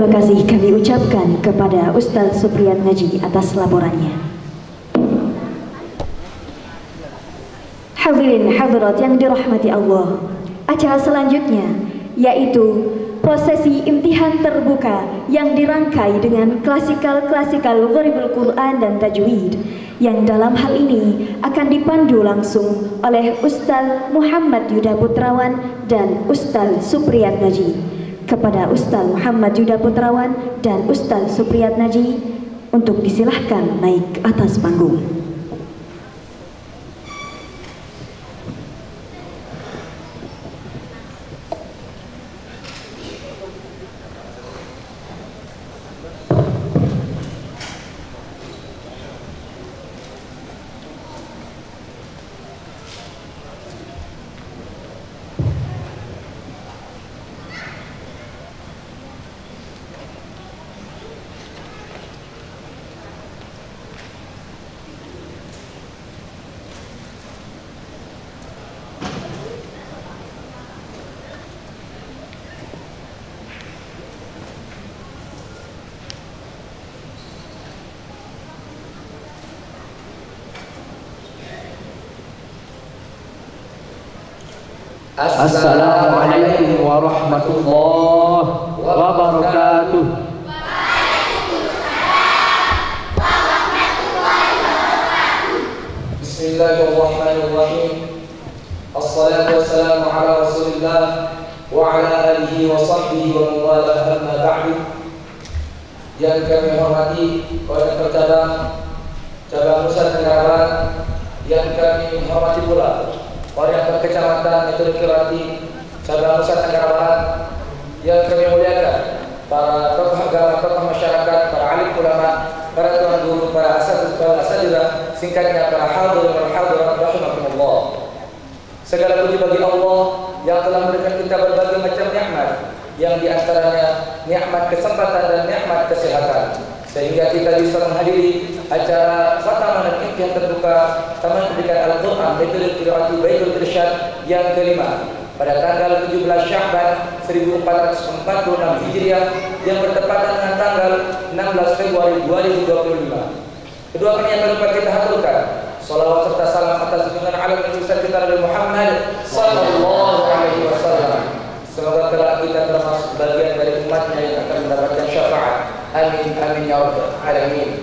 Terima kasih kami ucapkan kepada Ustaz Supriyat Naji atas laporannya. Hadirin hadirat yang dirahmati Allah, acara selanjutnya yaitu prosesi imtihan terbuka yang dirangkai dengan klasikal Gharibul Quran dan Tajwid, yang dalam hal ini akan dipandu langsung oleh Ustaz Muhammad Yuda Putrawan dan Ustaz Supriyat Naji. Kepada Ustaz Muhammad Yuda Putrawan dan Ustaz Supriyat Naji untuk disilahkan naik ke atas panggung. Assalamualaikum warahmatullahi wabarakatuh. Bismillahirrahmanirrahim. Assalatu wassalamu ala Rasulillah wa ala alihi wa sahbihi wa mawalah, amma ba'du. Yang kami hormati para cabang Nusa Tenggara Barat, yang kami hormati pula para kecamatan Metode Kirati cabang Nusa Tenggara Barat, yang kami muliakan para tokoh agama, tokoh masyarakat, para alim ulama, para tuan guru, para asatidzah, singkatnya para hadirin wal hadirat rahimakumullah. Segala puji bagi Allah yang telah memberikan kita berbagai macam nikmat, yang diantaranya nikmat kesempatan dan nikmat kesehatan, sehingga kita bisa menghadiri acara khataman dan imtihan terbuka Taman Pendidikan Al-Quran Metode Qiraati Baitul Irsyad yang kelima pada tanggal 17 Sya'ban 1446 Hijriah yang bertepatan dengan tanggal 16 Februari 2025. Kedua pernyataan lupa kita haturkan salawat serta salam atas junjungan alam Nabi kita Nabi Muhammad sallallahu alaihi wasallam. Semoga kelak kita termasuk bagian dari umatnya yang akan mendapatkan syafaat. Amin amin ya rabbal alamin.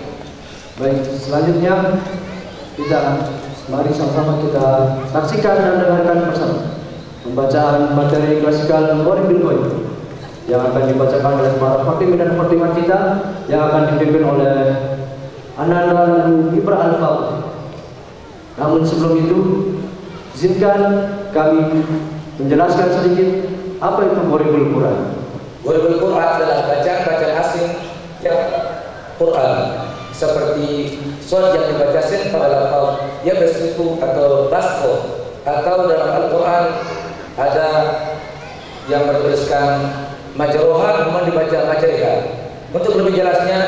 Baik, selanjutnya mari sama-sama kita saksikan dan dengarkan bersama pembacaan materi klasikal Gharibul Quran yang akan dibacakan oleh para khatimin dan khatimat kita, yang akan dipimpin oleh Ananda Ibra Al-Fawzi. Namun sebelum itu, izinkan kami menjelaskan sedikit apa itu Gharibul Quran. Gharibul Quran adalah bacaan-bacaan asing yang Quran, seperti surat yang dibaca sin pada lafaz ya basitu atau basqo, atau dalam Al-Quran ada yang bertuliskan majroha namun dibaca majriha. Untuk lebih jelasnya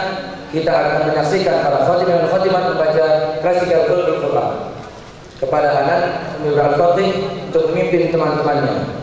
kita akan menyaksikan para khatimin dan khatimat membaca klasikal Gharibul Quran. Kepada Anan Ibra Al-Fawzi untuk memimpin teman-temannya.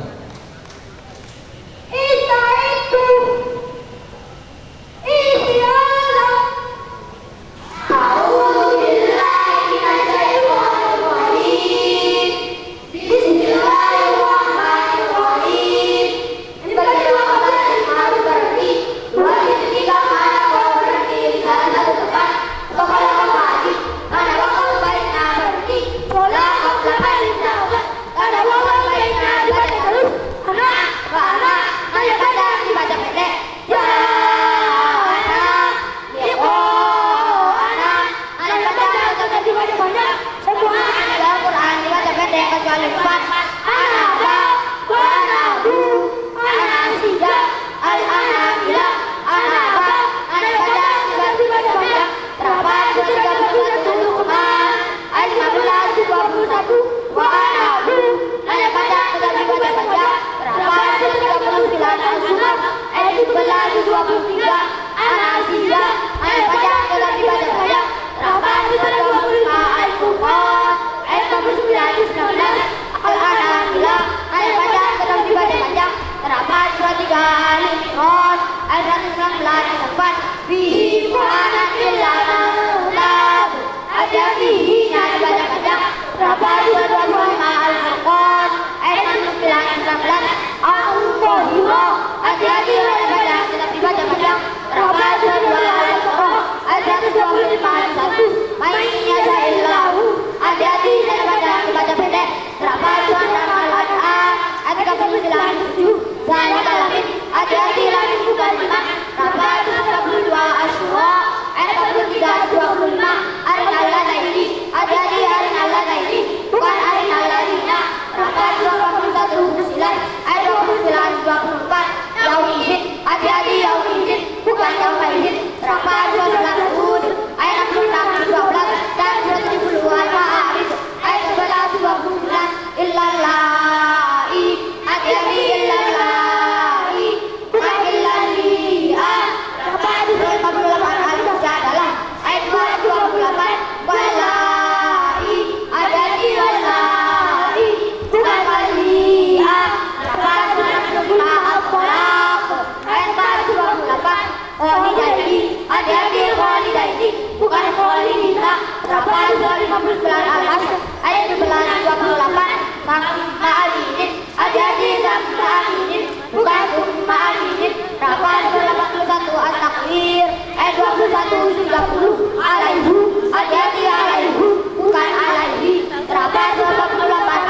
Berapa 59 Al-Hasyr ayat 28 Ma'alidin hati-hati sama Aminin bukan Ma'alidin. Berapa 81 At-Takwir ayat 21 30 Alaihu hati-hati Alaihu bukan Alaihi. Berapa 28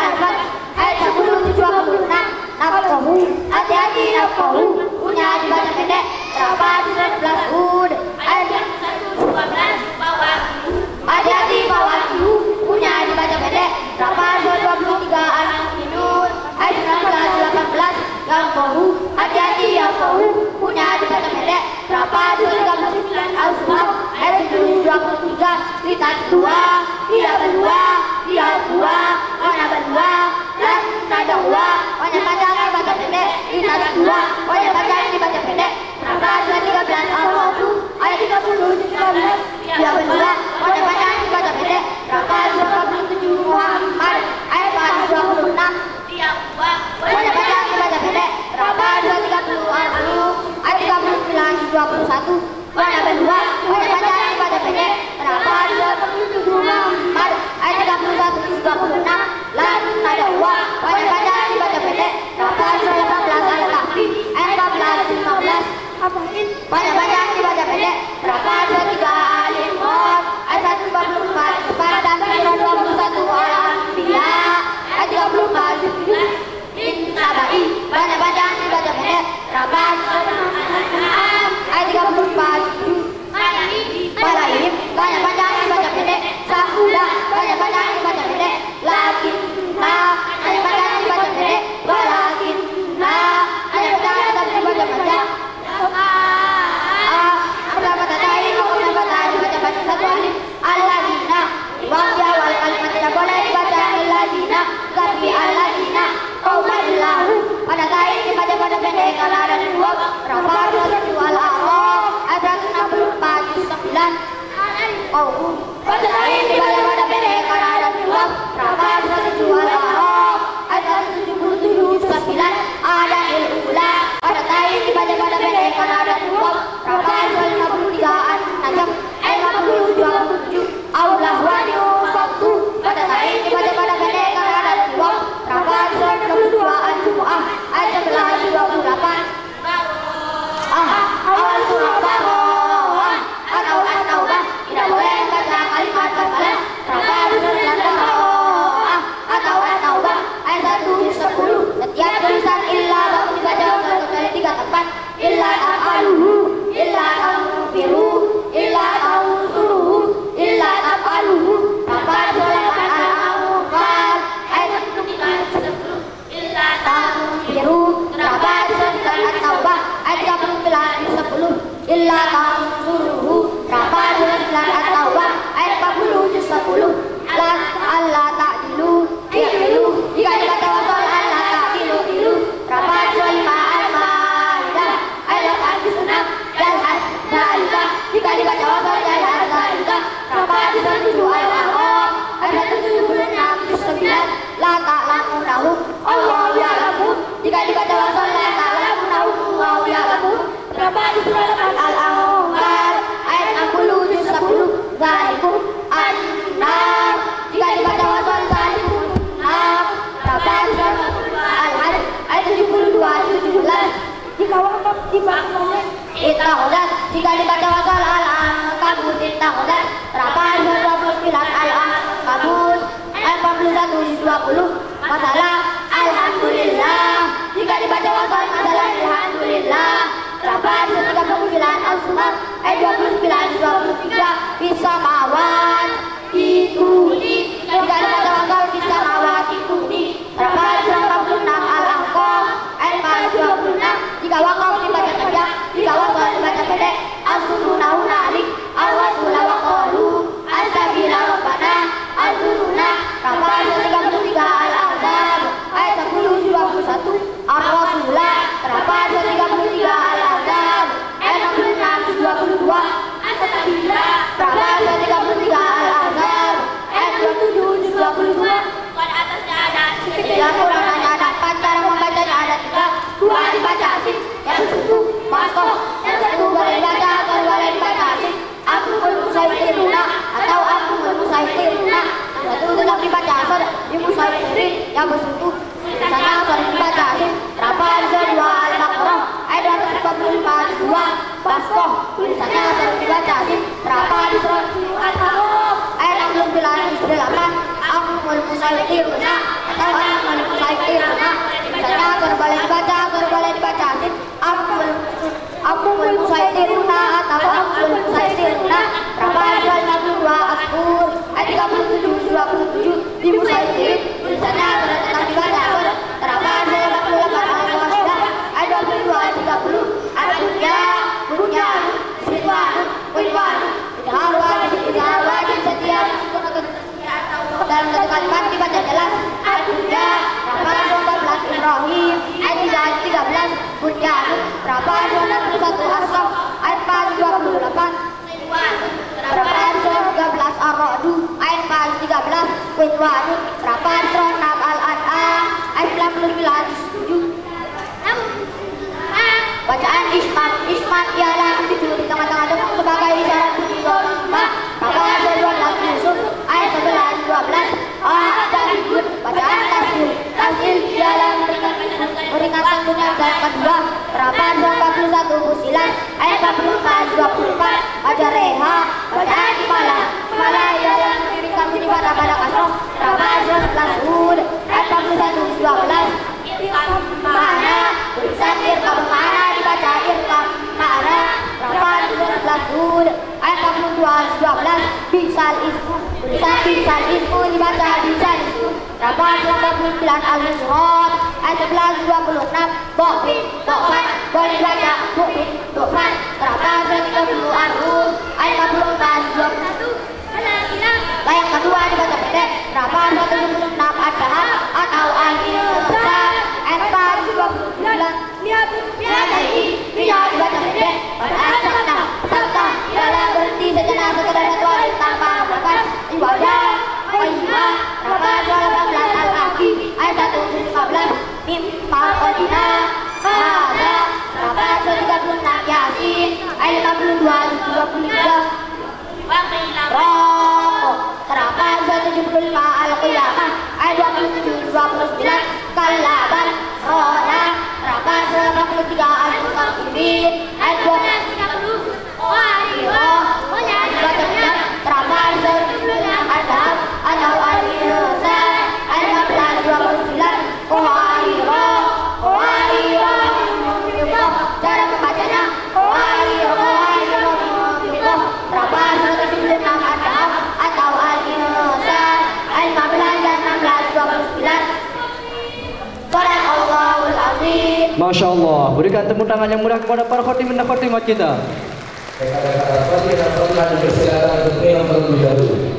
Al-Fat ayat 10 26 Nafkahu hati-hati Nafkahu punya dibaca pendek. Berapa 19 Hud ayat 12 Bawahiyu hati-hati Bawahiyu punya dibaca pendek. Berapa 23 Al-Mu'minun ayat 18 Yaqahu hati-hati Yaqahu punya dibaca pendek. Berapa 39 Al-Zumar ayat 23 kita berdua dia berdua mana berdua dan nada dua banyak baca dibaca pendek. Kita berdua banyak baca dibaca pendek. Berapa 13 Al-Wadu ayat 30 dia berdua banyak baca dibaca pendek. Berapa 27 Muhammad ayat 26 dia banyak baca dibaca pendek. Berapa 30 Al-Mulk ayat 39 21 banyak berdua banyak baca dibaca pendek. Berapa 27 Muhammad ayat 31 26 lan nada dua banyak baca dibaca pendek. Berapa 18 Al-Kahfi ayat 14 15 banyak baca dibaca pendek. Berapa 23 Al-Imran ayat 144 dan 21 Al-Anbiya ayat 34 Intabai banyak baca dibaca pendek. Berapa ayat 34 Malaim banyak baca dibaca pendek. Sahudah banyak baca dibaca pendek. Lakinna banyak baca dibaca pendek. Walakinna banyak baca dibaca pendek. Al-Ladina wajah wal kalimat tidak boleh dibaca Al-Ladina tapi Al-Ladina qaumallahu pada kali dibaca pada pendek karena ada dua. Berapa 22 Al-A'raf ayat 64 9 pada kali dibaca pada pendek karena ada dua. Berapa 22 Al-A'raf ayat 77 9 ada ula pada kali dibaca pada pendek karena ada dua. Berapa 53 An-Najm ayat 27 Allah wadiu waktu pada kali dibaca pada pendek karena ada dua. Berapa 22 Al-Jumu'ah ayat 11 28 awal surah Baroah atau At-Taubah tidak boleh baca kalimat basalah. Berapa 19 Baroah atau At-Taubah ayat 1 10 setiap tulisan illa baru dibaca satu kali 3 tempat. Illa ta'aluhu illa ta'ufiru illa ta'usuruhu illa ta'aluhu. Berapa 28 Al-Anfal ayat 10 illa ta'ufiru. Berapa 29 At-Taubah ayat 39 10 illa ta'usuruhu. Berapa 29 At-Taubah ayat 40 10 Allah ta'dilu i'dilu jika dibaca wasal Allah ta'dilu ilu. Berapa 25 Al-Maidah ayat 86 Jalhad Dalika jika dibaca wasal Jalhad Dalika. Berapa 27 Al-A'raf ayat 76 9 la ta'lamunahu Allahu ya'lamu jika dibaca wasal la ta'lamunahu Allahu ya'lamu. Berapa 28 Al-Anfal ayat 60 10 Zalikum an-nar jika dibaca wasal Zalikum an-nar. Berapa 28 Al-Hajj ayat 72 17 jika wakaf dibangunnya Ittahudat jika dibaca wasal Al-Ankabut Ittahudat. Berapa 29 Al-Ankabut ayat 41 20 masalah Alhamdulillah jika dibaca wasal masalah Alhamdulillah. Berapa 39 Al-Zumar ayat 29 23 bisa mawat itu jika dibaca wasal bisa mawat itu. Berapa 46 Al-Ahqaf ayat 26 jika wakaf dibaca panjang jika wasal dibaca pendek. As-surunahu nalik al-wasula wa qalu as-sabila rabbana az-zuruna. Berapa 33 Al-Ahzab ayat 10 21 Ar-Rasulah. Berapa 33 Al-Ahzab ayat 66 22 as-sabila. Berapa 33 Al-Ahzab ayat 27 22 pada atasnya ada yang ulangannya ada 4 cara membacanya ada 3 2 dibaca asing yang satu maskoh yang satu boleh dibaca atau boleh dibaca asing. Aku bermusyairuna atau aku bermusyairuna musaitiruna. Satu tetap dibaca surat dimusaitirin yang bersentuh. Misalnya surat dibaca asin. Berapa surat 2 Al-Baqarah ayat 245 Baskoh. Misalnya surat dibaca asin. Berapa surat Al-Haram ayat 68 Akumul musaitiruna atau Akumul musaitiruna. Misalnya surat boleh dibaca asin. Akumul musaitiruna atau Akumul musaitiruna. Berapa surat 52 Askur ayat 37 di musaitirin. Misalnya surat tetap dibaca surat berapa surat 48 Al-Qasida ayat 22 ayat 30 Al-Qur'an bunyinya Qur'an tidak wajib setiap dalam satu kalimat dibaca jelas. Al-Qur'an berapa surat 14 Ibrahim ayat 13 bunyinya berapa surat 21 As-Saff ayat 28 berapa surat 13 Ar-Ra'd ayat 13 Qur'an berapa surat Al-An'am ayat 99 bacaan Ismat ialah tujuh di tengah-tengah tubuh sebagai isyarat berapa surat Yusuf ayat 11 12 dan bacaan Tasjil ialah meringankan dunia dan kedua berapa surat 41 Fusilat ayat 44 24 baca Reha bacaan Kimala ialah meringankan dunia pada kasroh berapa surat Hud ayat 41 12 mana tulisan irkam mana dibaca irkam mana berapa surat Hud ayat 42 12 bisal ismu tulisan bisal ismu dibaca bisal ismu berapa surat 29 Al-Hujurat ayat 11 26 Bokfat boleh dibaca Bokfat berapa surat 30 Ar-Rum ayat 44 21 yang kedua dibaca pendek berapa surat 76 Ad-Dahab atau Al-Insan ayat 29 Dia dibaca pendek pada Sabta ialah berhenti sejenak sekedar satu hari tanpa melakukan ibadah Qayyimah berapa surat 18 Al-Kahfi ayat 1 15 Mim Al-Qadina Hada berapa surat 36 Yasin ayat 52 23 Rokok berapa surat 75 Al-Qiyamah ayat 27 29 Kalaban Rona berapa surat 83 Al-Mutaqimin ayat 12 Wahirah berapa surat Adab atau Al-Insan ayat 14 29 Wahirah cara membacanya Wahirah berapa surat 76 Adab atau Al-Insan ayat 15 dan 16 29 Sadaqallahul Azim. Masya Allah, berikan tepuk tangan yang murah kepada para khotimin dan khotimat kita. Rekan-rekan, persilakan untuk minum terlebih dahulu.